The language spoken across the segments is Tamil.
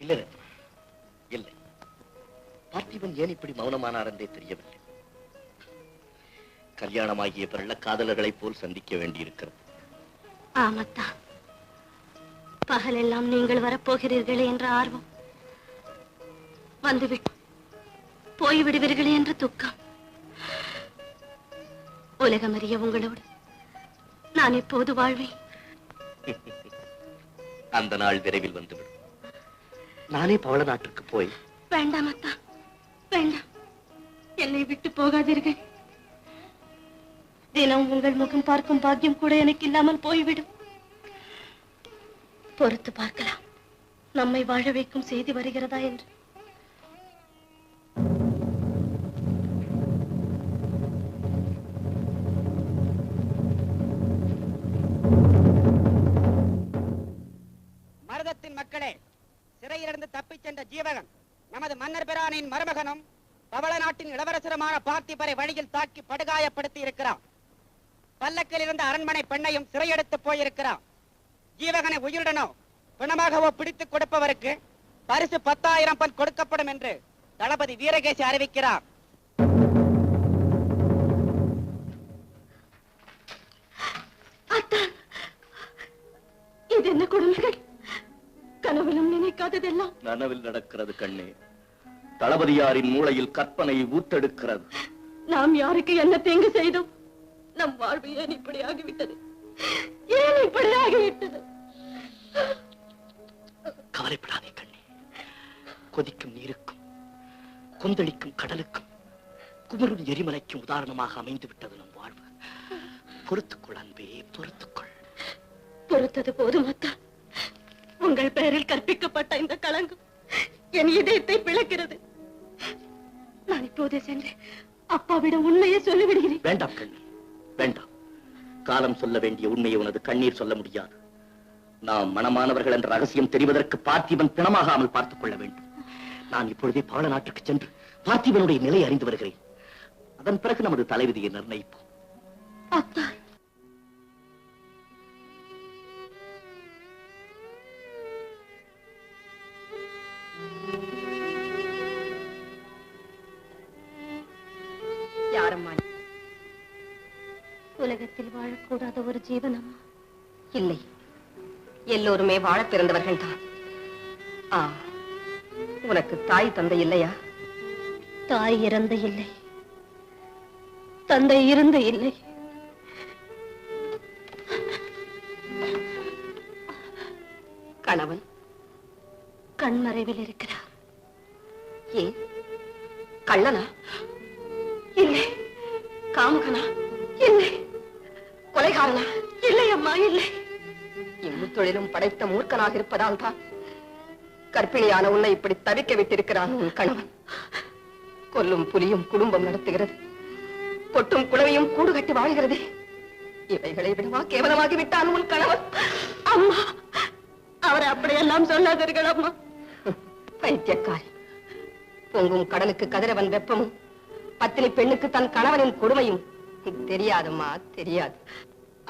இல்லை இல்லை, பார்த்திபன் ஏன் இப்படி மௌனமானார் என்றே தெரியவில்லை. கல்யாணமாகிய பிறகு காதலர்களைப் போல் சந்திக்க வேண்டியிருக்கிறது. ஆமத்தா, பகலெல்லாம் நீங்கள் வரப்போகிறீர்களே என்ற ஆர்வம், வந்துவிட்டு போய்விடுவீர்களே என்ற துக்கம். உலகமறிய உங்களோடு நான் எப்போது வாழ்வேன்? அந்த நாள் விரைவில் வந்துவிடும். நானே பவள நாட்டுக்கு போய். வேண்டாம் அத்தா, வேண்டாம், என்னை விட்டு போகாதீர்கள். தினம் உங்கள் முகம் பார்க்கும் பாக்கியம் கூட எனக்கு இல்லாமல் போய்விடும். பொறுத்து பார்க்கலாம், நம்மை வாழ வைக்கும் செய்தி வருகிறதா என்று. மருதத்தின் மக்களே, சிறையிலிருந்து தப்பிச் சென்ற ஜீவகன் நமது மன்னர் பிரானின் மருமகனும் பவள நாட்டின் இளவரசருமான பார்த்திபரை வழியில் தாக்கி படுகாயப்படுத்தி இருக்கிறான். பல்லக்கில் இருந்த அரண்மனை பெண்ணையும் சிறையெடுத்து போயிருக்கிறான். ஜீவகனை உயிருடனோ பிணமாகவோ பிடித்துக் கொடுப்பவருக்கு பரிசு 10,000 பன் கொடுக்கப்படும் என்று தளபதி வீரகேசி அறிவிக்கிறார். இது என்ன கொடுமைகள்? கனவிலும் நினைக்காததெல்லாம் நனவில் நடக்கிறது கண்ணே. தளபதியாரின் மூளையில் கற்பனை ஊத்தெடுக்கிறது. நாம் யாருக்கு என்ன தீங்கு செய்தோம்? நம் வாழ்வு ஏன் இப்படி ஆகிவிட்டது? ஏன் இப்படி ஆகிவிட்டது? கவலைப்படாதே கண்ணே. கொதிக்கும் நீருக்கும் கொந்தளிக்கும் கடலுக்கும் குமரும் எரிமலைக்கும் உதாரணமாக அமைந்து விட்டது நம் வாழ்வு. பொறுத்துக்கொள் அன்பே, பொறுத்துக்கொள். பொறுத்தது போதும் அத்தா. உங்கள் பெயரில் கற்பிக்கப்பட்ட இந்த களங்கம் என் இதயத்தை பிளக்கிறது. நான் இப்போதே சென்று அப்பாவிடம் உண்மையை சொல்லிவிடுகிறேன். வேண்டாம் கண்ணே, வேண்டாம். காலம் சொல்ல வேண்டிய உண்மையை உனது கண்ணீர் சொல்ல முடியாது. நாம் மனமானவர்கள் என்ற ரகசியம் தெரிவதற்கு பார்த்திபன் பிணமாகாமல் பார்த்துக் கொள்ள வேண்டும். நான் இப்பொழுதே பவள நாட்டுக்கு சென்று பார்த்திபனுடைய நிலை அறிந்து வருகிறேன். அதன் பிறகு நமது தலைவிதியை நிர்ணயிப்போம். அத்தா, உலகத்தில் வாழக்கூடாத ஒரு ஜீவன் அம்மா? இல்லை, எல்லோருமே வாழ பிறந்தவர்கள் தான். உனக்கு தாய் தந்தை இல்லையா? தாய் இறந்த இல்லை, தந்தை இருந்த இல்லை. கணவன் கண்மறைவில் இருக்கிறார். ஏன்? கள்ளனா? இல்லை. காமுகனா? இல்லை. கொலைகாரனா? இல்லை அம்மா, இல்லை. இம்முத்தொழிலும் படைத்த மூர்க்கனாக இருப்பதால் தான் கர்ப்பிணியான உன்னை இப்படி தவிக்க விட்டிருக்கிறான் உன் கணவன். கொல்லும் புலியும் குடும்பம் நடத்துகிறது, பொட்டும் குளவையும் கூடு கட்டி வாழ்கிறது. இவைகளை விடவா கேவலமாகி விட்டான் உன் கணவன்? அம்மா, அவரை அப்படியெல்லாம் சொல்லாதீர்கள் அம்மா. பைத்தியக்காரி. பொங்கும் கடலுக்கு கதிரவன் வெப்பமும் பத்தினி பெண்ணுக்கு தன் கணவனின் கொடுமையும் தெரியாதம்மா, தெரியாது.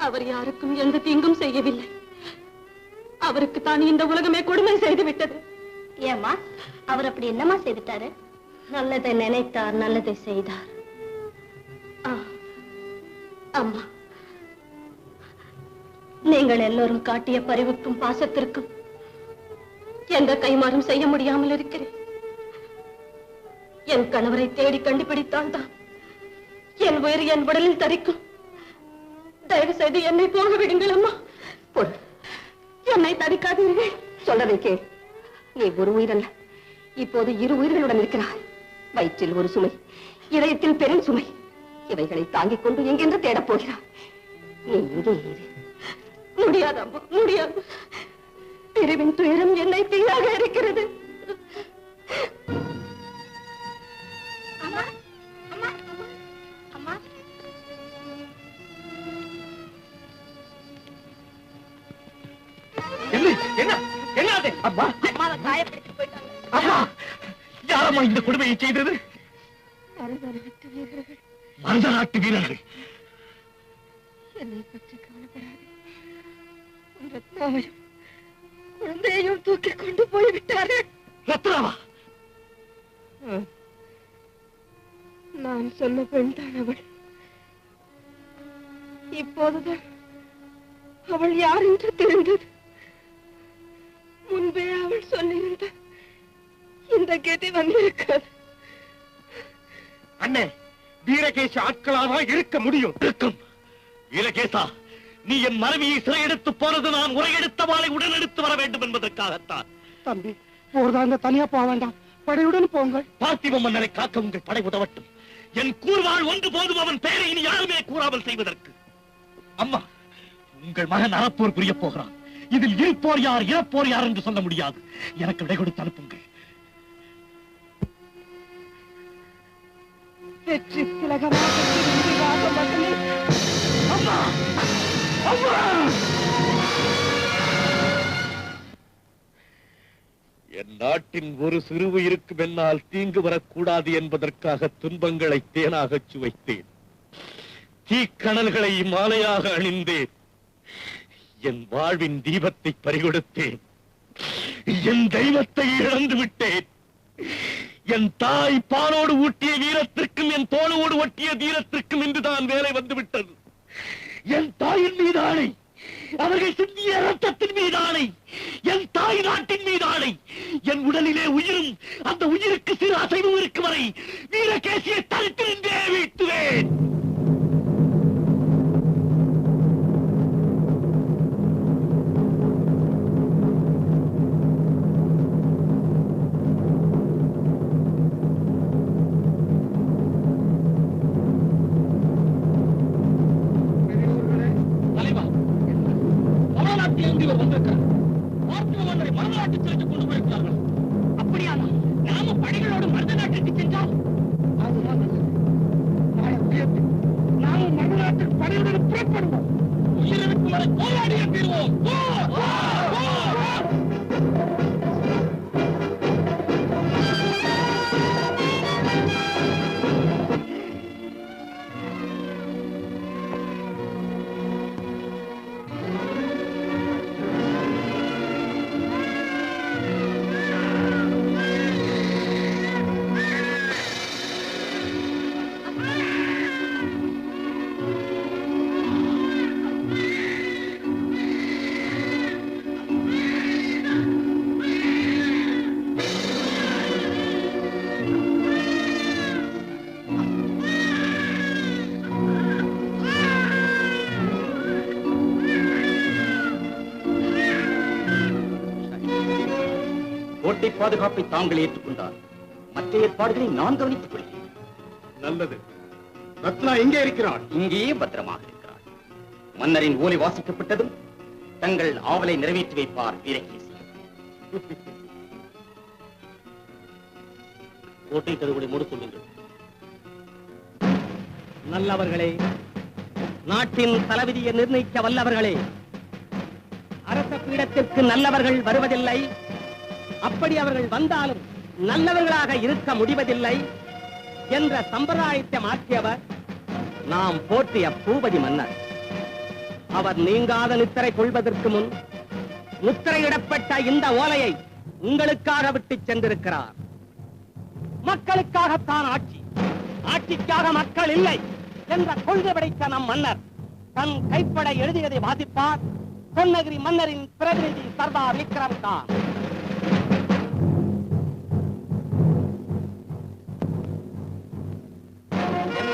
அவர் யாருக்கும் எந்த தீங்கும் செய்யவில்லை. அவருக்கு தான் இந்த உலகமே கொடுமை செய்து விட்டது. ஏமா, அவர் அப்படி என்னமா செய்துட்டாரு? நல்லதை நினைத்தார், நல்லதை செய்தார். அம்மா, நீங்கள் எல்லோரும் காட்டிய பரிவுக்கும் பாசத்திற்கும் எந்த கைமாறும் செய்ய முடியாமல் இருக்கிறேன். என் கணவரை தேடி கண்டுபிடித்தால் தான் என் உயிர் என் உடலில் தரிக்கும். தயவு செய்து என்னை போக விடுங்கள் அம்மா. என்னை தடுக்காதீர்கள். சொல்றதை கேள். நீ ஒரு உயிரல்ல, இப்போது 2 உயிர்களுடன் இருக்கிறாய். வயிற்றில் ஒரு சுமை, இதயத்தில் பெரும் சுமை. இவைகளை தாங்கிக் கொண்டு எங்கென்று தேடப் போகிறாய்? நீ இங்கே இரு. முடியாது அம்மா, முடியாது. பிரிவின் துயரம் என்னை தீயாக இருக்கிறது. யாரம்மா இந்த கொடுமையை செய்தது? மருத நாட்டு வீரர்கள். என்னை பற்றி கவலைப்படாது. ரத்னாவையும் குழந்தையையும் தூக்கி கொண்டு போய்விட்டார்கள். சொன்ன பெண் தான் அவள். இப்போதுதான் அவள் யார் என்று தெரிந்தது. முன்பே அவள் சொல்லியிருந்த இந்த கதி வந்திருக்காது. அண்ணே, வீரகேச ஆட்களாக இருக்க முடியும். இருக்கும் வீரகேசா, நீ என் மனைவியை சிறையெடுத்து போனது நான் உரையெடுத்த வாளை உடன் எடுத்து வர வேண்டும் என்பதற்காகத்தான். தம்பி, போர்தாங்க தனியா போக வேண்டாம், படையுடன் போங்கள். பார்த்திப மன்னரை காக்க உங்கள் படை உதவட்டும். என் கூர்வாள் ஒன்று போதும் அவன் பெயரை இனி யாருமே கூறாமல் செய்வதற்கு. அம்மா, உங்கள் மகன் அறப்போர் புரிய போகிறான். இதில் இருப்போர் யார் இறப்போர் யார் என்று சொல்ல முடியாது. எனக்கு விடை கொடுத்து அனுப்புங்கள். வெற்றி திலகமாக மகனே. அம்மா, அம்மா! என் நாட்டின் ஒரு சிறு உயிருக்கு என்னால் தீங்கு வரக்கூடாது என்பதற்காக துன்பங்களை தேனாக சுவைத்தேன். தீக்கணல்களை மாலையாக அணிந்தேன். என் வாழ்வின் தீபத்தை பறிகொடுத்தேன். என் தெய்வத்தை இழந்து விட்டேன். என் தாய் பாலோடு ஊட்டிய வீரத்திற்கும் என் தோளோடு ஒட்டிய தீரத்திற்கும் இன்றுதான் வேலை வந்துவிட்டது. என் தாயின் மீதானை, அவர்கள் சிந்திய ரத்தத்தின் மீதானை, என் தாய் நாட்டின் மீதானை, என் உடலிலே உயிரும் அந்த உயிருக்கு சிறு அசைவும் இருக்கும் வரை வீரகேசியை தடுத்து நின்றே வீழ்த்துவேன். கோட்டை பாதுகாப்பை தாங்கள் ஏற்றுக்கொண்டார். மற்ற ஏற்பாடுகளை நான் கவனித்துக் கொள்கிறேன். நல்லது. ரத்னா எங்கே இருக்கிறாள்? இங்கேயே பத்திரமாக இருக்கிறார். மன்னரின் ஓலை வாசிக்கப்பட்டதும் தங்கள் ஆவலை நிறைவேற்றி வைப்பார் வீரகேசி. கோட்டை கதவுகளை மூட சொல்லுங்கள். நல்லவர்களே, நாட்டின் தலைவிதியை நிர்ணயிக்க வல்லவர்களே, அரச பீடத்திற்கு நல்லவர்கள் வருவதில்லை. அப்படி அவர்கள் வந்தாலும் நல்லவர்களாக இருக்க முடிவதில்லை என்ற சம்பிரதாயத்தை மாற்றியவர் நாம் போற்றிய பூபதி மன்னர். அவர் நீங்காத நித்திரை கொள்வதற்கு முன் முத்திரையிடப்பட்ட இந்த ஓலையை உங்களுக்காக விட்டு சென்றிருக்கிறார். மக்களுக்காகத்தான் ஆட்சி, ஆட்சிக்காக மக்கள் இல்லை என்ற கொள்கை படைத்த நம் மன்னர் தன் கைப்பட எழுதியதை வாசிப்பார் பொன்னகிரி மன்னரின் பிரதிநிதி சர்தார் விக்ரம் தான்.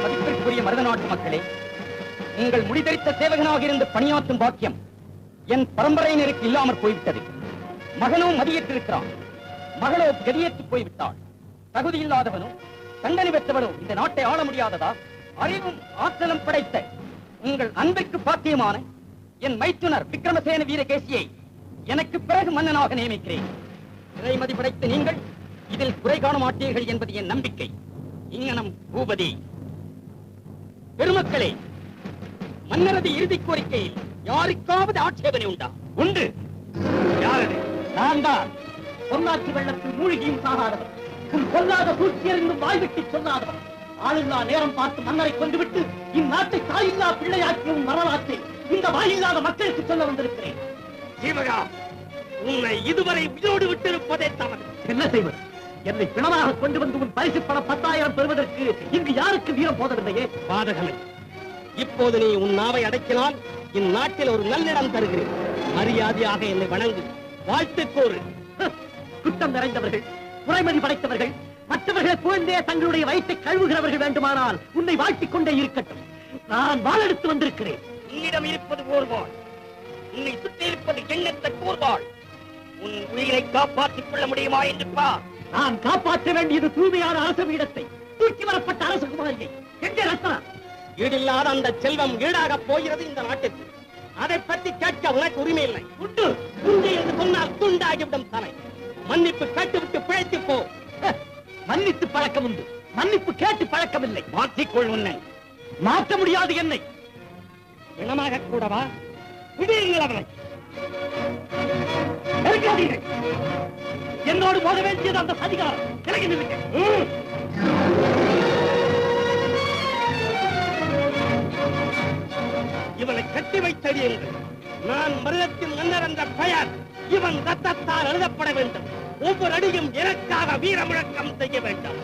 மதிப்பிற்குரிய மருத நாட்டு மக்களே, உங்கள் முடிதரித்த சேவகனாக இருந்து பணியாற்றும் பாக்கியம் என் பரம்பரையினருக்கு இல்லாமற் போய்விட்டது. மகனோ மதியேற்றிருக்கிறான், மகளோ கதியேற்று போய்விட்டாள். தகுதியில்லாதவனும் தண்டனை பெற்றவனும் இந்த நாட்டை ஆள முடியாததா? அறிவும் ஆற்றலும் படைத்த உங்கள் அன்பிற்கு பாக்கியமான என் மைத்துனர் விக்ரமசேன வீரகேசியை எனக்கு பிறகு மன்னனாக நியமிக்கிறேன். இறைமதி படைத்த நீங்கள் இதில் குறை காண மாட்டீர்கள் என்பது என் நம்பிக்கை. இங்கனம் பூபதி. பெருமக்களே, மன்னரது இறுதி கோரிக்கையில் யாருக்காவது ஆட்சேபனை உண்டா? உண்டு. யாரது? நான் தான். பொன்னாட்சி வெள்ளத்தில் மூழ்கியும் சாகாதவர், பொல்லாத சூழ்ச்சியறிந்தும் வாய்விட்டு சொல்லாதவர், ஆளில்லா நேரம் பார்த்து மன்னரை கொண்டுவிட்டு இந்நாட்டை தாயில்லா பிள்ளையாக்கியும் வரலாற்றை இந்த வாயில்லாத மக்களுக்கு சொல்ல வந்திருக்கிறேன். ஜீவகா, உன்னை இதுவரை உயிரோடு விட்டிருப்பதே தவறு. என்ன செய்வது? என்னை பிணமாக கொண்டு வந்து உன் பரிசு பணம் 10,000 பெறுவதற்கு இங்கு யாருக்கு வீரம் போதவில்லையே? பாதகமே, இப்போது நீ உன் நாவை அடக்கினால் இந்நாட்டில் ஒரு நல்லிடம் தருகிறேன். மரியாதையாக என்னை வணங்கு, வாழ்த்து கூறு. குற்றம் நிறைந்தவர்கள், குறைமதி படைத்தவர்கள், மற்றவர்களை புகழ்ந்தே தங்களுடைய வயிற்றை கழுவுகிறவர்கள் வேண்டுமானால் உன்னை வாழ்த்திக் கொண்டே இருக்கட்டும். நான் வாளெடுத்து வந்திருக்கிறேன். உன்னிடம் இருப்பது கூறுவாள், உன்னை சுற்றி இருப்பது எண்ணத்தை கூறுவாள். உன் உயிரை காப்பாற்றிக் கொள்ள முடியுமா என்று பார். நான் காப்பாற்ற வேண்டியது தூய்மையான அரச பீடத்தை, தூக்கி வரப்பட்ட அரசகுமாரியை. எங்கே ரத்னா? ஈடில்லாத அந்த செல்வம் ஈடாக போகிறது இந்த நாட்டிற்கு. அதை பற்றி கேட்க உனக்கு உரிமை இல்லை. உண்டு உண்டு என்று சொன்னால் துண்டாகிவிடும் தலை. மன்னிப்பு கேட்டுவிட்டு பிழைத்து போ. மன்னித்து பழக்கம் உண்டு, மன்னிப்பு கேட்டு பழக்கமில்லை. மாற்றிக்கொள் உன்னை. மாற்ற முடியாது என்னை. பிணமாக கூடவா? விடுங்கள் அவனை. நெருங்காதீர்கள். என்னோடு போக வேண்டியது அந்த அதிகாரம். விலகி நில்லுங்கள். இவனை கட்டி வைத்தடியுங்கள். நான் மருதத்தின் மன்னர் என்ற பெயர் இவன் ரத்தத்தால் எழுதப்பட வேண்டும். ஒவ்வொரு அடியும் எனக்காக வீர முழக்கம் செய்ய வேண்டும்.